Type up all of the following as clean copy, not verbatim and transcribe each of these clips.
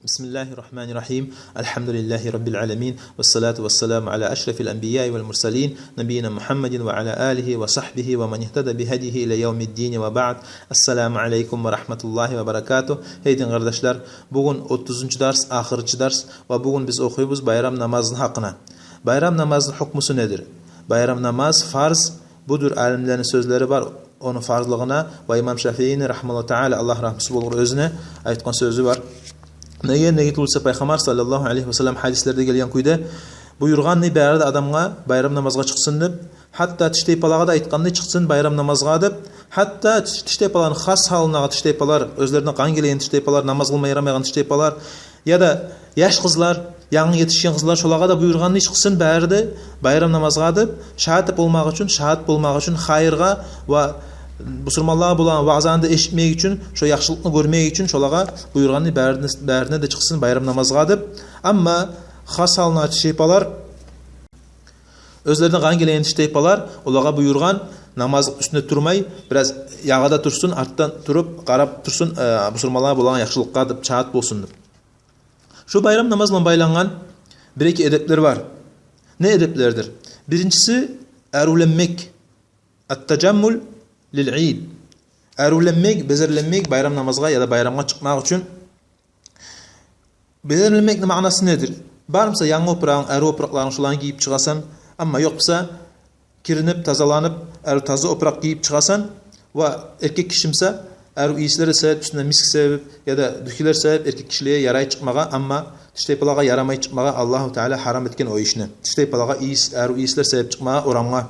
Bismillahirrahmanirrahim. Elhamdülillahi Rabbil alemin. Vessalatu vesselamu ala eşrefil enbiyai vel mursalin. Nebiyyina Muhammedin ve ala alihi ve sahbihi ve men ihteda bihedihi ile yevmiddin ve ba'd. Esselamu aleyküm ve rahmetullahi ve berekatuh. Heydin kardeşler, bugün 30. ders, ahirci ders ve bugün biz okuyubuz bayram namazının hakkına. Bayram namazının hukmusu nedir? Bayram namaz farz. Budur alimlerin sözleri var onun farzlığına ve İmam Şafii'nin rahmetullahi teala Allah rahmesi olur özüne aytkan sözü var. Nege tulsa Peygamber sallallahu aleyhi ve sellem hadislerde gelgen kuyda buyurgan ne bärde adamga bayram namazga çıksın dep, hatta tişteypalaga da aytkanny çıksın bayram namazga dep, hatta tişteypaların has halına tişteypalar özlerine kan gelen tişteypalar namaz kılmay yaramayan tişteypalar ya da yaş kızlar yangi yetişken kızlar şolaga da buyurganny çıksın bärde bayram namazga dep şahat bolmak üçün hayırga ve Müslümanlığa bulan vaazanı eşitmek için, şu yaxşılıkны görmek için şolaga buyurganny bärine de çıksın bayram namazga dep. Amma has halına tişeypalar özlerine kan gelen tişeypalar olaga buyurgan namaz üstünde turmay biraz yağada tursun, arttan turup qarap tursun, Müslümanlığa bulan yaxşılıkka dep çaat bolsun dep. Şu bayram namazla baylangan bir-iki edepler var. Ne edeplerdir? Birincisi erülenmek. At-tecammul lil-Eid. Erülenmek, bezerlenmek bayram namazga ya da bayramga çıkmak için. Bezerlenmek manası nedir? Barımsa yangi oprağın, eri opraqlarını şulan giyip çıkasan, ama yoksa kirinip, tazalanıp, eri taza opraq giyip çıkasan ve erkek kişimse eri iyisleri sebep üstüne misk sebep ya da dükiler sebep erkek kişiliğe yaray çıkmaga ama tişteypalaga yaramay çıkmaga Allahu Teala haram etken o işini. Tişteypalaga eri iyisler sebep çıkmaga oranma.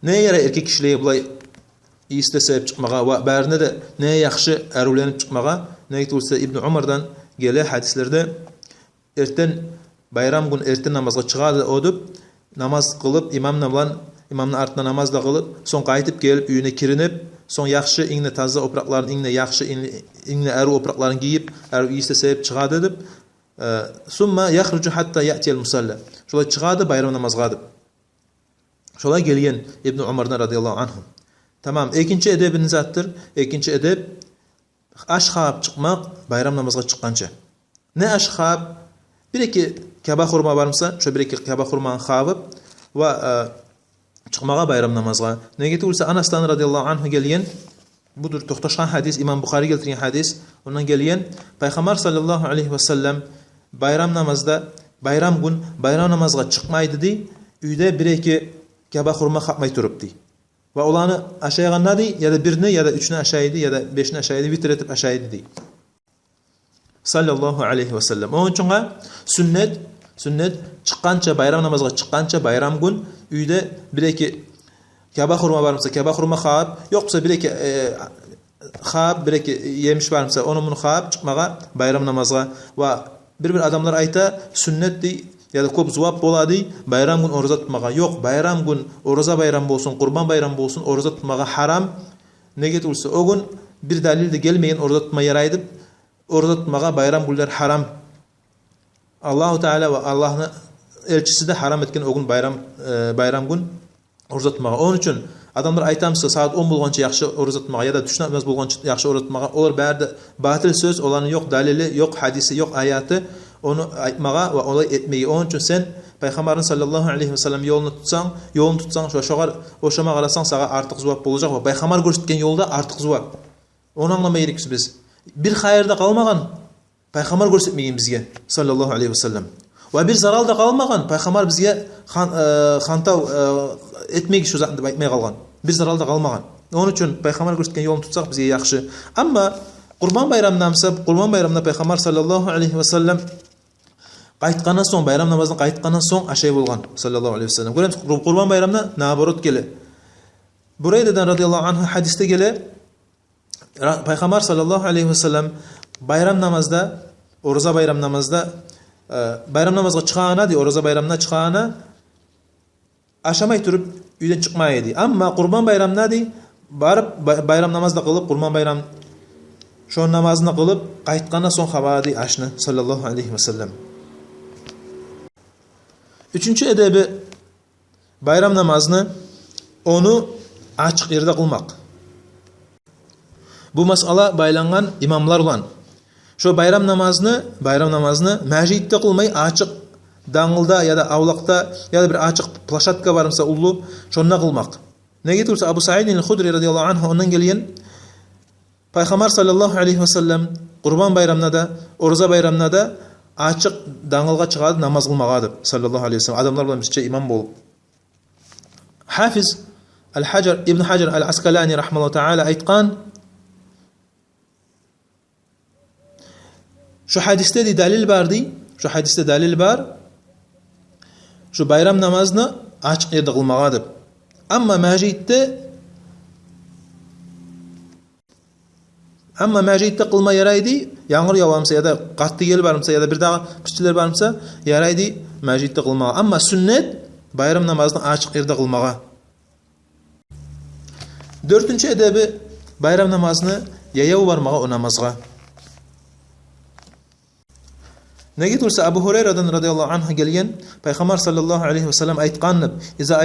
Neye yara erkek kişiliğe bulay iyisi de sebep çıkmaga ve bärine de neye yaxşı erülenip çıkmaga ne tulsa İbn Umar'dan gele hadislerde erten bayram gün erten namazga çıgadı odup namaz kılıp imamın artına namaz da kılıp son qaytıp gelip üyüne kirinip son yaxşı iňne taza opraqların iňne yaxşı iňne eri opraqların giyip eri iyisi de sebep çıgadı dep summa yahruju hatta ya'tiyal musalla. Şolay çıgadı bayram namazga dep. Şolay gelgen İbn Umar'dan radıyallahu anhu. Tamam, ikinci edebin zattır. İkinci edeb aşhab çıkmak bayram namazga çıkkança. Ne aşhab? Bir-iki kaba hurma varmsa, şu bir-iki kaba hurmanı xabıp ve çıkmaga bayram namazga. Nege tulsa Anas'tan radıyallahu anhu gelgen budur toxtaşan hadis, İmam Bukhari keltirgen hadis. Ondan gelgen Peygamber sallallahu aleyhi ve sellem bayram namazda bayram gün bayram namazga çıkmaydı di. Üyde bir-iki kaba hurma xapmay turupdi. Ve olanı aşağıya ya da birini ya da üçünü aşağıydı ya da beşini aşağıydı vitir etip aşağıydı di. Sallallahu aleyhi ve sellem. Onun için sünnet çıkkança bayram namazga çıkkança bayram gün üyde bir-iki kaba hurma varmsa kaba hurma xap, yoksa bir-iki xap, bir-iki yemiş varmsa onu bunu xap çıkmaga bayram namazga ve bir adamlar ayta sünnet di ya da köp zowap bolady bayram gün oroza tutmaga. Yok, bayram gün oroza bayram bolsun, kurban bayram bolsun, oroza tutmaga haram. Nege tulsa o gün bir dalil de gelmeyen oroza tutma yaraydı. Oroza tutmaga bayram günler haram. Allahu Teala ve Allah'ın elçisi de haram etken o gün bayram gün oroza tutmaga. Onun için adamlar aytamsa saat 10 bolgança yaxşı oroza tutmaga ya da düşnä namaz bolgança yaxşı oroza tutmaga. Olar bärde batıl söz, olanın yok dalili, yok hadisi, yok ayatı. Onu aytmaga ve olay etmeyi. Onun için sen Peygamberin sallallahu aleyhi ve sellem yolunu tutsan, oşama qarasan sağa artık zowap bolacak ve Peygamber görsetken yolda artık zowap. Onu anlamay gerekmiz biz. Bir hayırda kalmagan Peygamber görsetmeyen bizge sallallahu aleyhi ve sellem. Ve bir zaralda kalmagan Peygamber bizge xantaw etmek şu zatını aytmay kalgan. Bir zaralda kalmagan. Onun için Peygamber görsetken yolunu tutsak bizge yaxşı. Ama Kurban bayramında Peygamber sallallahu aleyhi ve sellem qaytqandan soň bayram namazını qaytqandan soň aşay bolgan sallallahu aleyhi ve sellem. Göremiz Kurban bayramına naborot gele. Buraydadan radıyallahu anhu hadiste gele Peygamber sallallahu aleyhi ve sellem bayram namazda oroza bayram namazda bayram namazga çıkana di oroza bayramına çıkana aşamay turup üyden çıkmaydı. Ama Kurban bayramına di barıp bayram namazda kılıp Kurban bayram şu namazını kılıp qaytqandan soň habadi aşını sallallahu aleyhi ve sellem. Üçüncü edebi bayram namazını onu açık yerde kılmak. Bu masala baylangan imamlar ulan. Şu bayram namazını мәжитте kılmayı açık dangılda ya da avlakta ya da bir açık plaşatka varımsa ulu şonna kılmak. Ne getirse Abu Sa'id el-Hudri radıyallahu anh ondan gelen Peygamber sallallahu aleyhi ve sellem Kurban bayramına da Orza bayramına da açık dangılga çıkadı namaz kılmagadı sallallahu aleyhi ve sellem. Adamlar bilan bizce imam bolup. Hafiz Al-Hajar İbn Hajar Al-Asqalani rahmetullahi teala aytkan şu hadiste de dalil vardı. Şu hadiste dalil var. Şu bayram namazını açık yerde kılmagadı. Ama мәжитте kılma yaraydı. Yağmur yağarsa ya da katlı gel varımsa ya da bir daha pişçiler varımsa yaraydı мәжитте kılmaga. Ama sünnet bayram namazını açık yerde kılmaga. Dörtüncü edebi bayram namazını yayav varmaga o namazga. Ne getirse Abu Hureyre'den radıyallahu anh'a gelgen Peygamber sallallahu aleyhi ve sellem aytqanıp "İza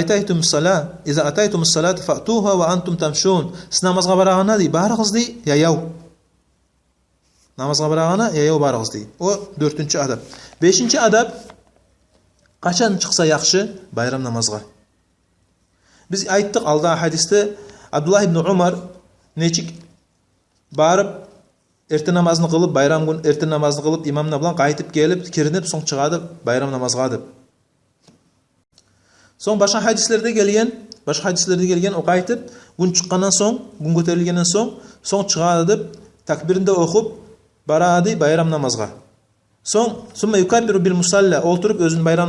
ataytumus salat fa'tuha ve antum tamshun." Siz namazga baragana di baragız di yayav. Namazga baragana yayav baragız di. O dörtüncü adab. Beşinci adab kaçan çıksa yaxşı bayram namazga. Biz ayttık alda hadiste Abdullah ibn Umar neçik barıp erте namazını kılıp bayram gün erте namazını kılıp imamla bilan qaytып gelip kirinip soň çıgadı bayram namazga dip. Soň başka hadislerde gelgen o qaytып gün çıkkandan soň gün göterilgenden soň çıgadı dip takbirinde okup barady bayram namazga. Summa yukabbiru bil musalla olturup özün bayram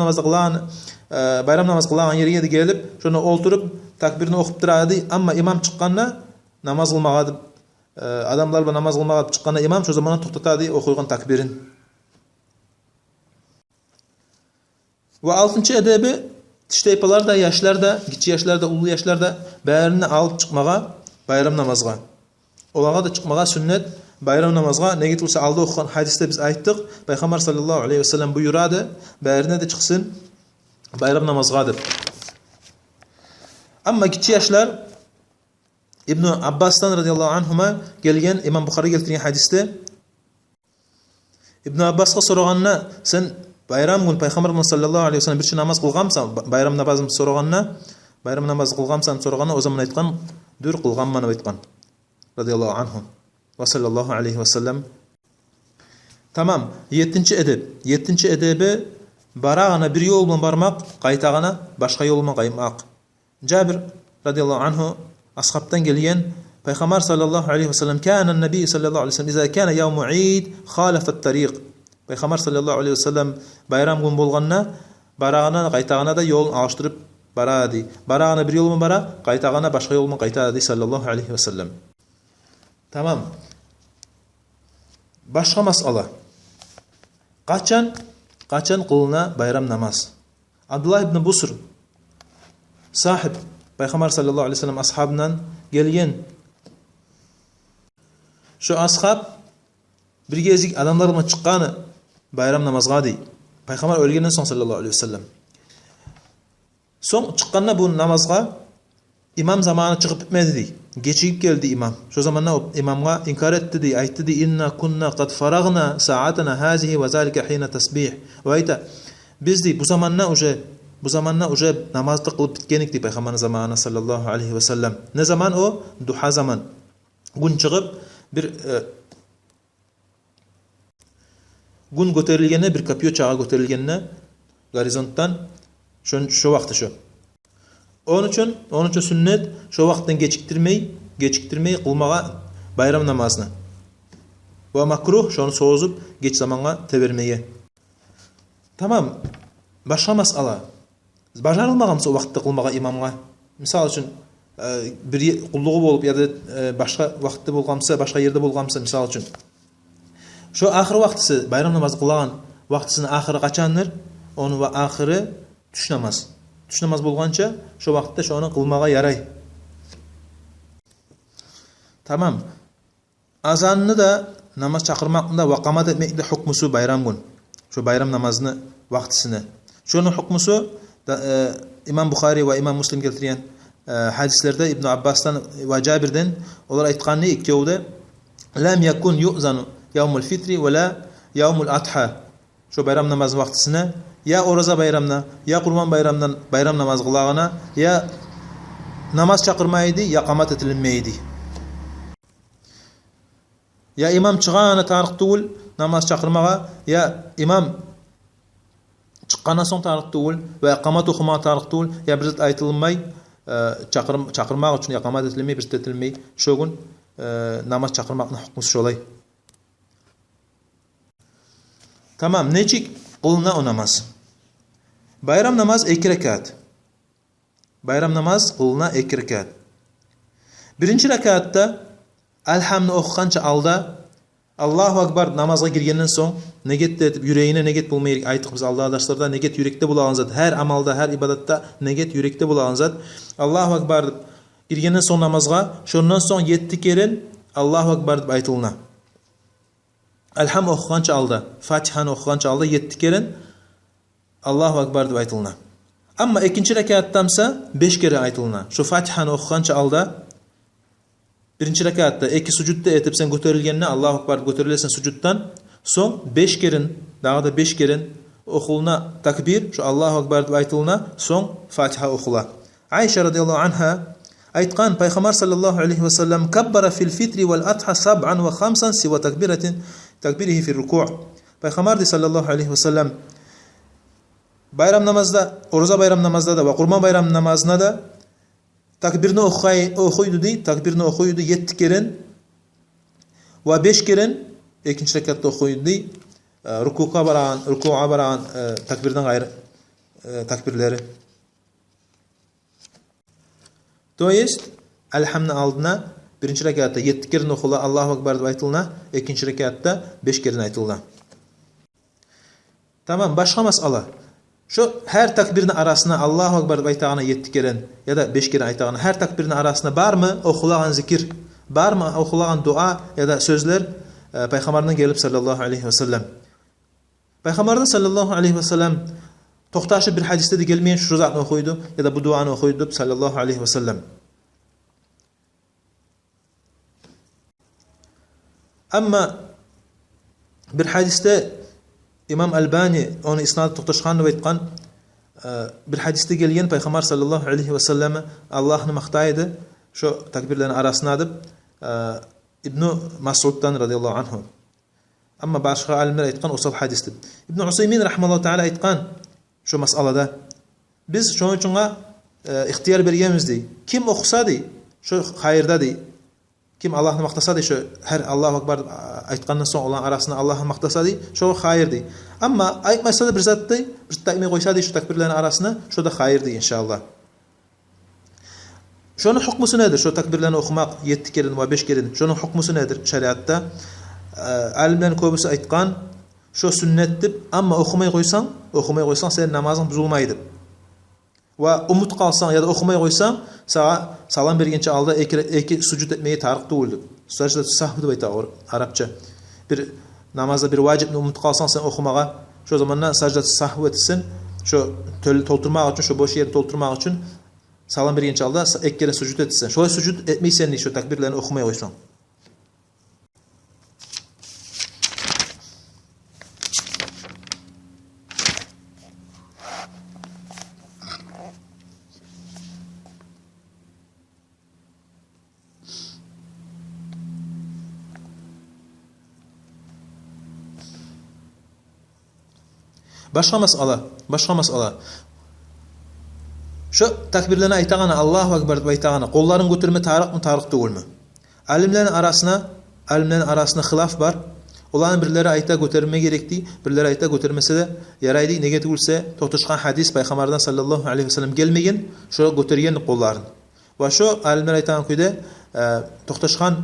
namazı kılan yerine de gelip şonu olturup takbirini okup durady ama imam çıkkanna namaz kılmagadı. Adamlar bu namaz kılmaga çıkkanda imam şu zaman toktatadı okuygan takbirin. Ve altıncı edebi tişteypalarda, yaşlarda, kiçik yaşlarda, ulu yaşlarda bärini alıp çıkmaga bayram namazga. Olaga da çıkmaga sünnet bayram namazga. Ne getirse aldı okugan hadiste biz ayttık. Peygamber sallallahu aleyhi ve sellem buyuradı. Bärine de çıksın bayram namazgadır. Ama kiçik yaşlar İbn Abbas'tan radıyallahu anhuma gelgen İmam Bukhari keltirgen hadiste İbn Abbas'a soraganna sen bayram gün Peygamber sallallahu aleyhi ve sellem bir namaz kılgamsan bayram namazını soraganna bayram namazı kılgamsan soraganna o zaman aytkan dür kılgamman aytkan radıyallahu anhu ve sallallahu aleyhi ve sellem. Tamam. Yettinci edebi baragana bir yol bilan barmak, qaytagana başka yol bilan qaymak. Cabir radıyallahu anhu ashabtan gelgen Peygamber sallallahu aleyhi ve sellem kana Nabi sallallahu aleyhi ve sellem iza kana yawmu Eid khalafa at-tariq. Peygamber sallallahu aleyhi ve sellem bayram gün bolganna baragana qaytagana da yol ağıştırıp baradi. Baragana bir yol bilan bara, qaytagana başka yol bilan qaytadi sallallahu aleyhi ve sellem. Tamam. Başka masala. Kaçan kılına bayram namaz. Abdullah ibn Busr sahip Peygamber sallallahu aleyhi ve sellem ashabından gelgen. Şu ashab bir gezik adamlarla çıkkanı bayram namazga dey. Peygamber ölgenden soň sallallahu aleyhi ve sellem. Soň çıkkanna bu namazga imam zamanı çıkıp bitmedi dey. Geçip geldi imam. Şu zamanna o imamga inkar etti dey. Aytdı dey inna kunna qad faragna sa'atana hazihi ve zalika hina tasbih. Ve ayta biz dey bu zamanna uje namazda kılıp bitkenik dey Peygamber zamanı sallallahu aleyhi ve sellem. Ne zaman o? Duha zaman. Gün çıkıp bir gün göterilgenne bir kapıyor çağa göterilgenne gorizonttan şu vakti şu. Onun için sünnet şu vakitten geciktirmeyi kılmağa bayram namazını. Ve makruh şunu soğuzup geç zamana tevermeye. Tamam. Başka masala. Bajarılmagamsa o vakitte kılmağa imamga. Misal için bir kulluğu bolup ya da başka vakitte bolgamsa, başka yerde bolgamsa misal için. Şu ahir vaktisi bayram namazı kılagan vaktisinin ahiri kaçandır? Onun ahiri tuş namaz. Tuş namaz bolgança şu vakitte şunu kılmağa yaray. Tamam. Azanını da namaz çakırmakında vakamat etmekle hukmusu bayram gün. Şu bayram namazını vaktisine. Şunun hukmusu da, İmam Bukhari ve İmam Muslim keltirgen hadislerde İbn Abbas'tan ve Cabir'den onlar aytqanny ikkovda lem yakun yu'zanu yawmul fitri ve la yawmul adha. Şu bayram namazı vaqtisine ya Oraza bayramına ya Qurban bayramından bayram namazı qılağına ya namaz çaqırmaydı ya qamat etilmeydi. Ya imam çıqana tariq tuul namaz çaqırmağa ya imam çıqqandan soň tariq tuul ve qamat oxumağa tariq tuul ya bir zat aytılmay çaqırmaq üçün ya qamat etilmey bir zat etilmey şu gün namaz çaqırmaqның hukmy şolay. Tamam, necik qılına o namaz? Bayram namaz 2 rekat. Bayram namaz qılına 2 rekat. Birinci rekatda elhamni oxugancha alda Allahu Akbar namazga girgenden soň neget etip yüreğine neget bulmayı aytdık biz Allah'daşlarda neget yürekte bulagan zat her amalda her ibadatda neget yürekte bulagan zat Allahu Akbar dep girgenden soň namazga şondan soň 7 keren Allahu Akbar dep aytılna. Elham oxugancha alda Fatihani oxugancha alda 7 keren Allahu Akbar dep aytılna. Amma ikinci rekattamsa 5 kere aytılna. Şu Fatihani oxugancha alda birinci rekatta 2 sucudda etip sen göterilgenine Allahu Akbar göterilesin sucuddan soň 5 keren daha da 5 keren okuluna takbir şu Allahu Akbar dep aytılna soň Fatiha okula. Ayşe radıyallahu anha aytqan Peygamber sallallahu aleyhi ve sellem kabbara fil fitri vel adha 7 ve 5 siwa takbirihi fi ruku'. Peygamber sallallahu aleyhi ve sellem bayram namazda, Oraza bayram namazda da ve Qurban bayram namazına da takbirini okuydu di, takbirini okuydu 7 keren ve 5 keren ikinci rekatta okuydu di, ruku'a baran takbirden gayrı takbirleri. To jest elhamni aldına birinci rekatta 7 keren okula Allahu Akbar dep aytılna, ikinci rekatta 5 keren aytılna. Tamam, başka masala. Şu her takbirin arasına Allahu Akbar dep aytağına 7 keren ya da 5 kere aytağına her takbirin arasına bar mı okulan zikir, bar mı okulan dua ya da sözler Peygamberden gelip sallallahu aleyhi ve sellem. Peygamberden sallallahu aleyhi ve sellem toxtaşı bir hadiste de gelmeyen şu zatını okuydu ya da bu duanı okuydu sallallahu aleyhi ve sellem. Ama bir hadiste İmam Albani onu isnadı toxtaşqanını aytqan bir hadiste gelgen Peygamber sallallahu aleyhi ve sellem Allah'ını maqtaydı şu takbirlerin arasına adıp İbn Mas'ud'dan radıyallahu anhu. Ama başka alimler aytqan o hadiste. İbn Usaymin rahmeullah taala aytqan şu masalada biz şoň üçin ihtiyar bergenmizdi. Kim okusady şu hayırdady. Kim Allah'ını maqtasady şu her Allahu Akbar aytqandan soň olan arasına Allah'ını maqtasady şu hayırdy. Amma aytmasa da bir zatdy, bir taýmy goýsady şu takbirlerin arasına şu da hayırdy inşallah. Şonun hukmusu nedir? Şu takbirlerini okumak 7 keren ve 5 keren. Şonun hukmusu nedir şeriatda? Alimlerin köbüsü aytqan şu sünnetdir amma okumay goýsan sen namazyň buzulmaydy. Ve umut qalsan ya da okumay goýsan sağa salam bergençe alda 2 sucud etmeyi tariq tuuldu. Sajda sahv dep aytar Arapça. Bir namazda bir vacibni umut qalsan sen okumaga şu zamandan sajda sahv etsin. Şu tolturmak üçün, şu boş yeri tolturmak üçün salam bergençe alda 2 kere sucud etsin. Şolay sucud etmeysen şu takbirlerini okumay goýsan. Başka masala. Şu takbirlerini aytağana Allahu Akbar dep aytağana qollaryny götürme tariq mı tariq degilmi? Alimlerin arasında hilaf var. Olanın birleri ayta götürme gerekdi, birleri ayta götürmese de yaraydı. Nege degilse toxtaşqan hadis Peygamberden sallallahu aleyhi ve sellem gelmegen şu götürgen qollaryn. Ve şu alimler aytağan köýde toxtaşqan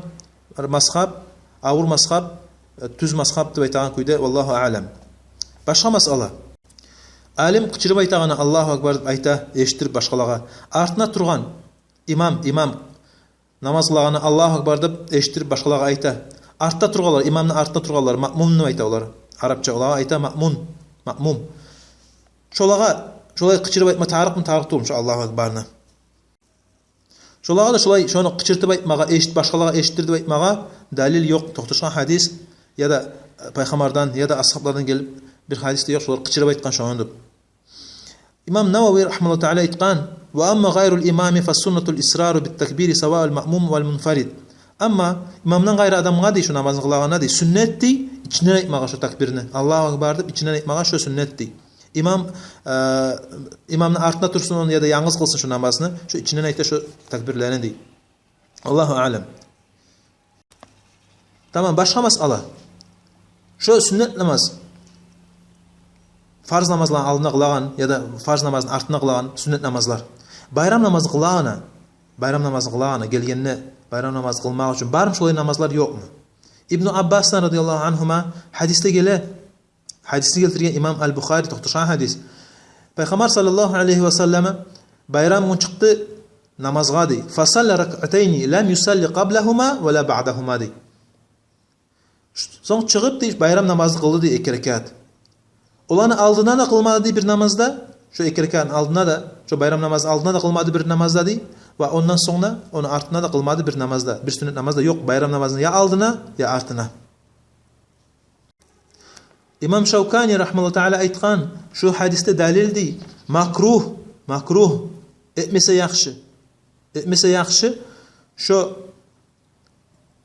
mazhab, awur mazhab, tüz mazhab dep aytağan köýde wallahu a'lam. Başka masala. Alim qıçırıp aytağana Allahu Akbar dep ayta eşittirip başqalaga. Artına turgan imam namaz qılağana Allahu Akbar dep eşittirip başqalaga ayta. Artda turgalar, imamның artda turgalar ma'mum dep ayta olar. Arapça olaga ayta ma'mum. Şolay qıçırıp aytma tariq mı tariq turmuş Allahu Akbarna. Şolağa da şolay şonu qıçırtıp aytmağa, başqalarga eşittirip aytmağa dalil yok. Toxtaşan hadis ya da peygamberden ya da ashablardan gelip bir hadiste yok. Şolar qıçırıp aytkan şondur. İmam Navawi rahmetullahi teala aytkan: "Ve amma gayrul imami fas-sunnetul israru bit-tekbir sawa'ul ma'mum vel munfarid." Amma imamdan gayrı adamga dey şu namazını qılağına dey sünnetdi, içinden aytmağa şu takbirini. Allahu akbar dep içinden aytmağa şu sünnetdi. İmamın artına tursun onu ya da yalnız kılsın şu namazını. Şu içinden ayta şu takbirlerini dey. Allahu alem. Tamam, başka masala. Şu sünnet namaz. Farz namazların aldına qılağan ya da farz namazın artına qılağan sünnet namazlar. Bayram namazı qılağana gelgenine bayram namazı qılmaq üçün barım şolay namazlar yokmu? İbn Abbas'tan radıyallahu anhuma hadiste hadisini keltirgen İmam Al-Bukhari toxtaşan hadis. Peygamber sallallahu aleyhi ve selleme bayram gün çıktı namazga dey. Fasalla rak'atayni lam yusalli qablahuma ve la ba'dahuma dey. Soň çıkıp dey bayram namazı qıldı dey 2 rekat. Olanı aldına da qılmadı dey bir namazda. Şu 2 rekatın aldına da, şu bayram namazı aldına da qılmadı bir namazda dey. Ve ondan sonra onu artına da qılmadı bir namazda. Bir sünnet namazda yok bayram namazını ya aldına ya artına. İmam Şavkani rahmetullahi teala aytkan şu hadiste dalil dey. Makruh etmese yaxşı. Şu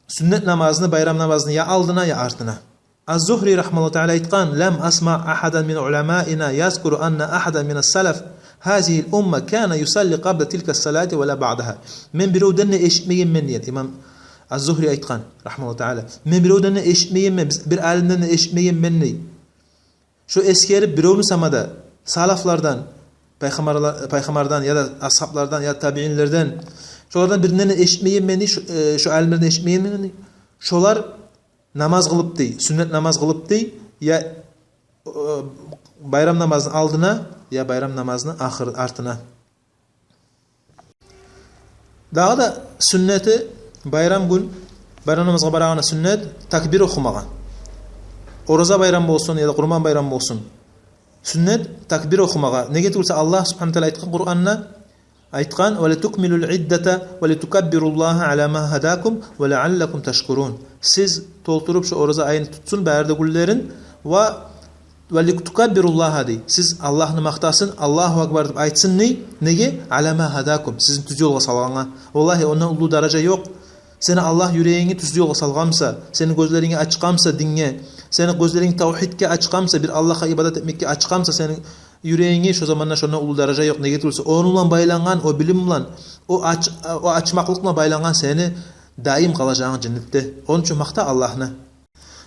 sünnet namazını bayram namazını ya aldına ya artına. Az-Zuhri rahmetullahi teala aytkan: "Lam asma ahadan min ulamaina yazkuru anna ahadan min as-salaf hazihi al-umma kana yusalli qabla tilka as-salati ve la ba'daha." Men birovdan eşitmeyen men diyen İmam Az-Zuhri aytkan rahmetullahi teala. Men birovdan eşitmeyen men, bir alimden eşitmeyen men ne? Şu eskeri birovnu samada salaflardan, peygamberden ya da ashablardan ya da tabiinlerden şolardan birinden eşitmeyen men, şu alimlerden eşitmeyen men. Şolar namaz qılıp dey, sünnet namaz qılıp dey ya bayram namazının aldına ya bayram namazının artına. Daha da sünneti bayram namazga baragana sünnet takbir okumagan. Oroza bayram bolsun ya da Qurban bayram bolsun. Sünnet takbir okumaga. Nege tulsa Allah subhanahu taala aytkan Qur'anna aytkan: "Ve letukmilul iddete ve letukabbirullaha ala ma hadakum ve la'allakum tashkurun." Siz tolturup şu oroza ayını tutsun bärde gullerin ve letukabbirullaha dey. Siz Allah'ını maqtasın, Allahu akbar dep aytsın nege? Ala ma hadakum. Sizin düz yolga salganga. Vallahi ondan ulu daraja yok. Seni Allah yüreğini düz yolga salgamsa, senin gözlerini açqamsa dinge, senin gözlerini tavhidke açqamsa, bir Allah'a ibadet etmekке açqamsa, senin yüreğini şu zamanlar şuna ulu daraja yok. Nege tulsa onunla baylangan, o bilimle, o açmaklıkla baylangan seni daim kalacağın cennette. Onun için maqta Allah'ını.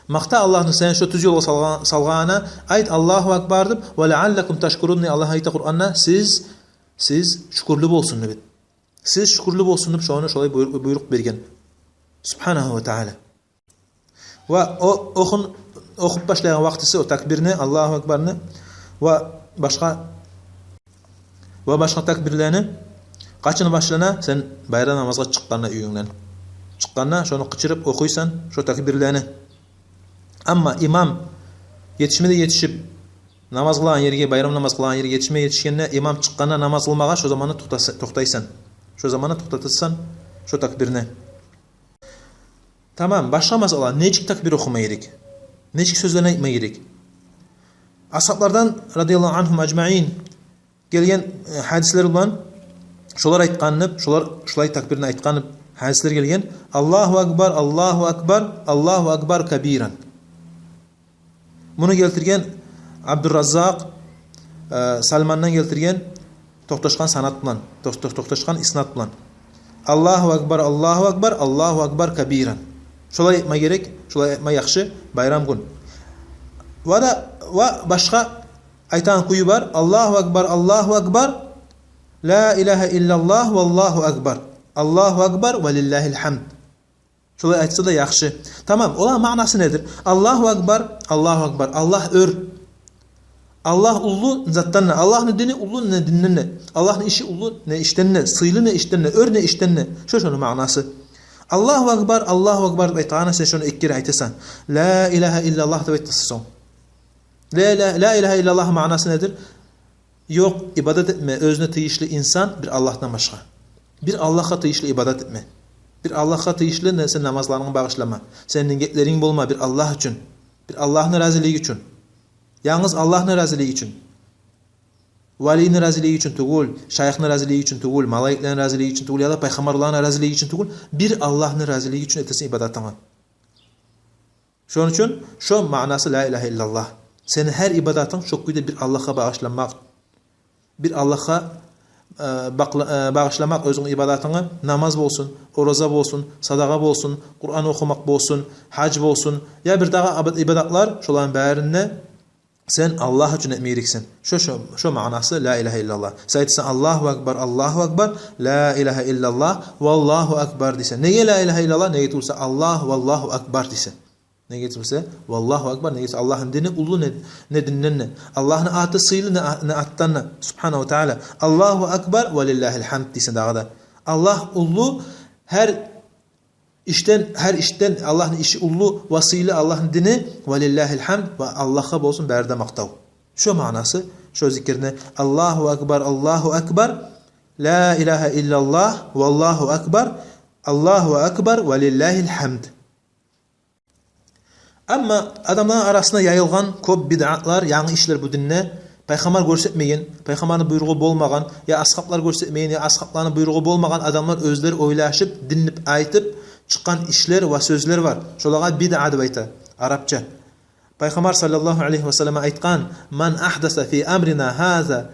Maqta Allah'ını sen şu düz yola salgana ayt Allahu akbar deb ve la'allakum tashkurun. Allah ayta Kur'an'da siz şükürlü bolsun deb. Siz şükürlü bolsun deb şonu şolay buyruk bergen. Subhanahu ve Teala. Ve okup başlayan vaktisi o takbirini, Allahu akbarını ve başka takbirlerini kaçını başlana sen bayram namazga çıqqanna uyuңdan. Çıqqanna şonu qıçırıp okuysan şu takbirlerini. Ama imam yetişip namaz qılan yerге, bayram namaz qılan yerге yetişkenne imam çıqqanna namaz qılmağa şu zamanı toxtaysan. Şu zamanı toxtatırsan şu takbirni. Tamam, başka masala. Necik takbir okuma gerek? Necik sözlerini aytma gerek? Ashablardan radıyallahu anhum ecmaîn gelgen hadisler olan şolar aytqanıp, şolay takbirini aytqanıp hadisler gelgen. Allahu akbar, Allahu akbar, Allahu akbar kabiran. Bunu keltirgen Abdurrazzaq Salmandan keltirgen toxtaşkan sanat bilan, toxtaşkan isnat bilan. Allahu akbar, Allahu akbar, Allahu akbar kabiran. Şolay aytma gerek, şolay aytma yaxşı bayram gün. Ve başka aytan kuyu var. Allahu akbar, Allahu akbar, la ilahe illallah vallahu akbar. Allahu akbar ve lillahil hamd. Şolay aytsa da yaxşı. Tamam, olan manası nedir? Allahu akbar, Allahu akbar. Allah ör. Allah ulu zattan ne? Allah'ın dini ulu ne dinden ne? Allah'ın işi ulu ne işten ne? Sıylı ne işten ne? Ör ne işten ne? Şunun manası. Allahu akbar, Allahu akbar aytana sen şunu ikkir aytasan. La ilahe illallah da aytasan. La ilahe illallah manası nedir? Yok ibadet etme özüne tıyışlı insan bir Allah'tan başka. Bir Allah'a tıyışlı ibadet etme. Bir Allah'a tıyışlı neyse namazlarını bağışlama. Senin niyetlerin bulma bir Allah için. Bir Allah'ın raziliği için. Yalnız Allah'ın raziliği için. Valinin raziliği için tugul, şeyhin raziliği için tugul, malaiklerin raziliği için tugul ya da peygamberlerin raziliği için tugul. Bir Allah'ın raziliği için etesin ibadetine. Şunun için şu manası la ilahe illallah. Senin her ibadetin çok güzel bir Allah'a bağışlamak. Bir Allah'a bağışlamak özünün ibadetini namaz olsun, oraza olsun, sadaka olsun, Kur'an okumak olsun, hac olsun ya bir daha ibadetler şoların bärinde sen Allah için etmeyeceksin. Şu manası la ilahe illallah. Sayıtsan Allahu Ekber, Allahu Ekber, la ilahe illallah, vallahu Ekber dese. Neye la ilahe illallah? Neye tulsa Allah, vallahu Ekber dese. Ne getirse vallahu ekber ne getirse Allah'ın dini ulu ne dinlenne Allah'ın atı sıylı ne attanna subhanahu teala Allahu ekber ve lillahil hamd dise dağda Allah ulu her işten Allah'ın işi ulu vasile Allah'ın dini ve lillahil hamd ve Allah'a olsun berde maqtav. Şu manası şu zikirne Allahu ekber la ilahe illallah vallahu ekber Allahu ekber ve lillahil hamd. Ama adamların arasında yayılgan köp bid'atlar, yanlış işler bu dinne. Peygamber görsetmeyen, peygamberin buyruğu bolmagan, ya ashablar görsetmeyen, ya ashabların buyruğu bolmagan adamlar özleri oylaşıp, dinlip aytıp çıkan işler ve sözler var. Şolaga bid'a dep ayta Arapça. Peygamber sallallahu aleyhi ve sellem aytgan: "Man ahdasa fi amrina haza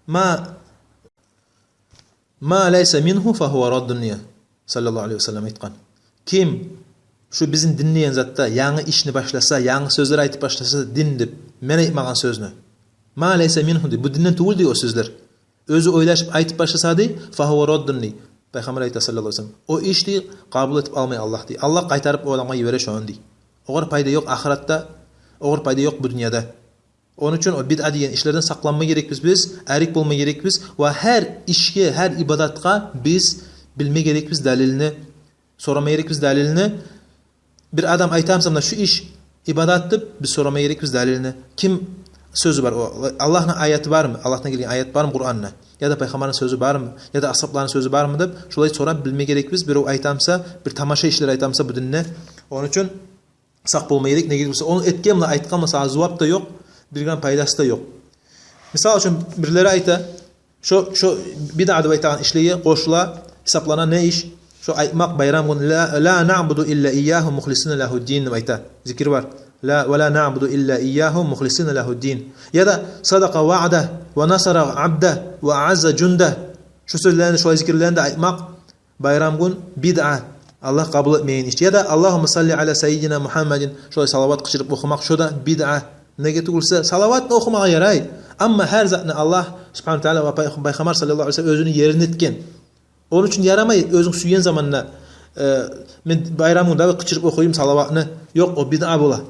ma laysa minhu fa huwa raddun." Sallallahu aleyhi ve sellem aytgan. Kim şu bizim dinleyen zatta yangi işni başlasa, yangi sözler aytıp başlasa din dep men aytmagan sözünü. Ma laysa minhu de bu dinden tugul de o sözler. Özü oylaşıp aytıp başlasa de fa huwa raddun. Peygamber ayta sallallahu aleyhi ve sellem. O işni kabul etip almay Allah de. Allah qaytarıp o adamga yibere şoň de. Oğur payda yok ahiratda, oğur payda yok bu dünyada. Onun için o bid'a diyen işlerden saklanma gerekmiz biz, erik bolma gerekmiz ve her işke, her ibadatga biz bilme gerekmiz dalilini, sorama gerekmiz dalilini. Bir adam aytamsa şu iş ibadatdır, biz sorama gerekmiz dalilini. Kim sözü var o? Allah'ın ayeti var mı? Allah'tan gelgen ayet var mı Kur'an'da? Ya da peygamberin sözü var mı? Ya da ashabların sözü var mı dep şolay sorap bilme gerekmiz. Bir o aytamsa, bir tamaşa işler aytamsa bu dinne. Onun için sak bolma gerek ne gelirse onu etkenle aytkanla sana cevap da yok, bir gram paydası da yok. Misal için birileri ayta şu bid'a dep aytan işleyi qoşula hesaplanan ne iş? Şu aytmak bayram gün la na'budu illa iyyahu muhlisina lehu'd-din ayta. Zikir var. La ve la na'budu illa iyyahu muhlisina lehu'd-din. Ya da sadaqa va'da ve nasara 'abda ve a'azza junda. Şu sözlerini şu zikirlerini aytmak bayram gün bid'a. Allah kabul etmeyen iş. Ya da Allahumme salli ala seyyidina Muhammedin şöyle salavat kışırıp okumak şu da bid'a. Ne getirse salavat okumağa yaray. Ama her zatını Allah subhanahu teala ve peygamber sallallahu aleyhi ve sellem özünü yerine etken. Onun için yaramay özün süyen zamanla men bayramında kışırıp okuyayım salavatını. Yok o bid'a bola.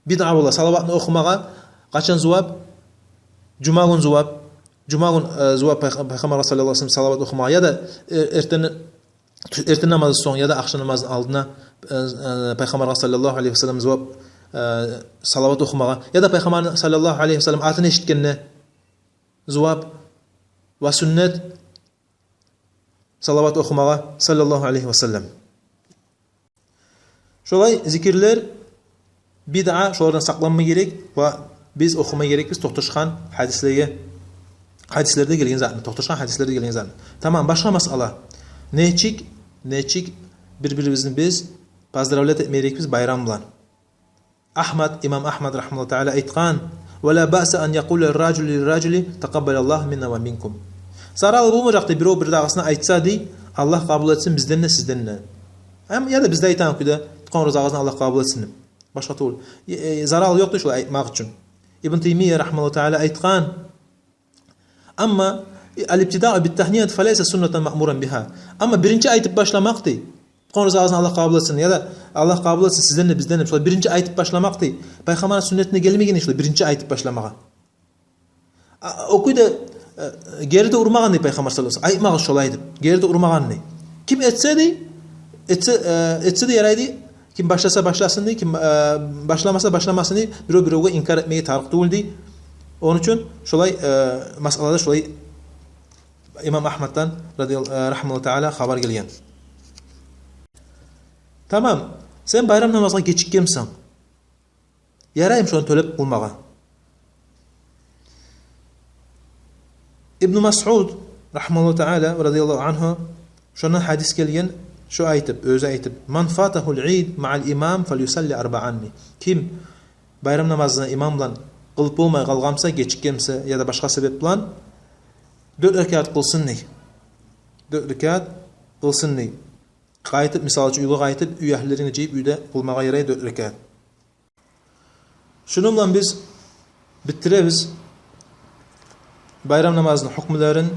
Bid'a bola salavatını okumağa kaçan cevap? Cuma gün cevap. Cuma gün cevap peygamber sallallahu aleyhi ve sellem salavat okumağa ya da erten namazı son ya da akşam namazının aldına peygamber sallallahu aleyhi ve sellem cevap salavat okumağa ya da peygamber sallallahu aleyhi ve sellem atını eşitkenine cevap ve sünnet salavat okumağa sallallahu aleyhi ve sellem. Şolay zikirler bid'a şolardan saklanma gerek ve biz okuma gerek biz toxtaşkan hadislerde gelgen zaten toxtaşkan hadislerde gelgen zaten. Tamam başka masala. Neçik birbirimizin biz pazdravlat etmeyerek biz bayram bilan. İmam Ahmad rahimehullah taala aytgan: "Ve la ba'sa an yaqula ar-raculu lir-raculi taqabbalallahu minna ve minkum." Saral bulmayacaqdı bir dağısına aytsa di Allah kabul etsin bizden ne sizden ne. Hem ya da bizde aytan ki de qonroz ağzına Allah kabul etsin. Başka tol. Zaral yoktu şu aytmak için. İbn Teymiyye rahimehullah taala aytgan: "Amma el-ibtida'u bit-tahniyat falaysa sunnatan ma'muran biha." Ama birinci aytıp başlamaktı. Qonroz ağzına Allah kabul etsin ya da Allah kabul etsin sizden de bizden de. Şöyle birinci aytıp başlamaktı. Peygamberin sünnetine gelmegen şöyle birinci aytıp başlamağa. Okuyda geride urmagan peygamber sallallahu aleyhi ve sellem aytmağı şolaydı. Geride urmagan ne? Kim etse de yaraydı. Kim başlasa başlasın diye, kim başlamasa başlamasın diye biroga inkar etmeye tarık değildi. Onun için şolay masalada şolay İmam Ahmad'dan rahimehullah taala xabar gelgan. Tamam. Sen bayram namazına gecikkensen. Yarayım şunu tölep bulmağa. İbn Mas'ud rahimehullah taala radıyallahu anhu şuna hadis gelgen, şu aytib, özü aytib: "Man fatahul Eid ma'al imam falyusalli arba'anni." Kim bayram namazını imam bilan qılıp bolmay qalgamsa, gecikkense ya da başka sebep bilan 4 rekat kılsın ne? 4 rekat kılsın ne? Qaytib, misal üçün uyğu qaytib, üy əhlilərini ceyib üydə bulmağa yarayı 4 rekat. Şununla biz bitiririz bayram namazının hükümlerin.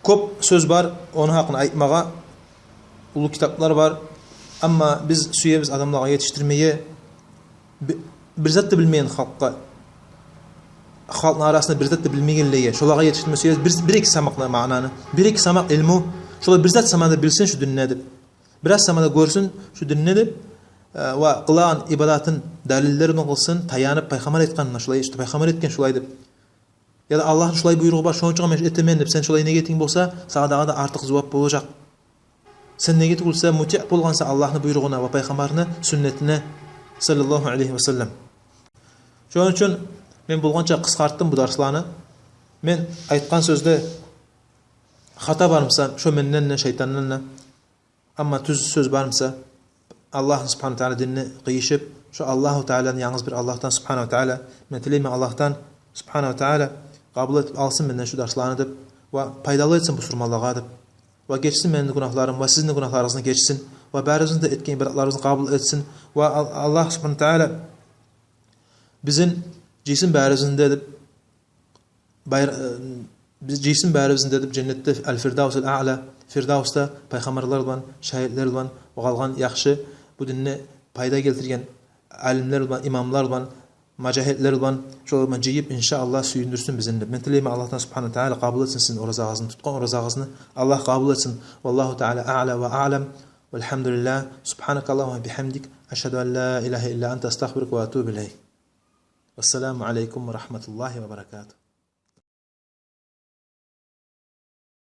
Köp söz var, onun hakkını aytmağa, ulu kitaplar var. Ama biz süyebiz adamlara yetiştirmeye, bir zat da bilmeyen halkka, halkın arasında bir zat da bilmeyenliğe, şolağa yetiştirmeye süyebiz, bir iki samakla mananı, bir iki samak ilmu, şola bir zat samada bilsin şu dünnedir. Biraz samada görsün şu dünnedir. Ve kılan ibadatın dalillerini kılsın, tayanıp peygamber etkanına şolay, işte peygamber etken şolaydır. Ya da Allah'ın şolay buyruğu var, şonuçuğa men etemen dep sen şolay negetin bolsa, sağa da artık cevap bolacak. Sen neget bolsa, muti' bolgansa Allah'ın buyruğuna ve peygamberine, sünnetine sallallahu aleyhi ve sellem. Şonuç üçün men bolgança kıskarttım bu darslarını. Men aytkan sözde hata barmsa, şo menden şeytandan. Ama tüz söz barmsa, Allah subhanahu taala dinini qıyışıp, şu Allahu Teala'nın yalnız bir Allah'tan subhanahu taala, men tileyim Allah'tan subhanahu taala kabul et alsın menden şu derslarını dep ve faydalı etsin bu surmalığa dep ve geçsin menin günahlarım ve sizin de günahlarınızı geçsin ve bärizin de etken ibadatlarınızı kabul etsin ve Allah subhanahu taala bizim cisim bärizinde dep biz cisim bärizinde dep cennette el-firdavsul a'la firdavsta peygamberler bilan şahitler bilan ve galgan yaxşı bu dinne payda keltirgen alimler bilan imamlar bilan macahidler bilan şol jeyip inşallah suyundirsin bizini. Men tileyim Allah'tan subhanahu taala kabul etsin sizin oraz ağzını tutqan oraz ağzını Allah kabul etsin. Vallahu taala a'la ve a'lam. Velhamdülillah. Subhanakallahumma bihamdik eşhedü en la ilahe illa ente estağfiruke ve etûbü ileyk. Vesselamu aleyküm ve rahmetullahi ve berekatuhu.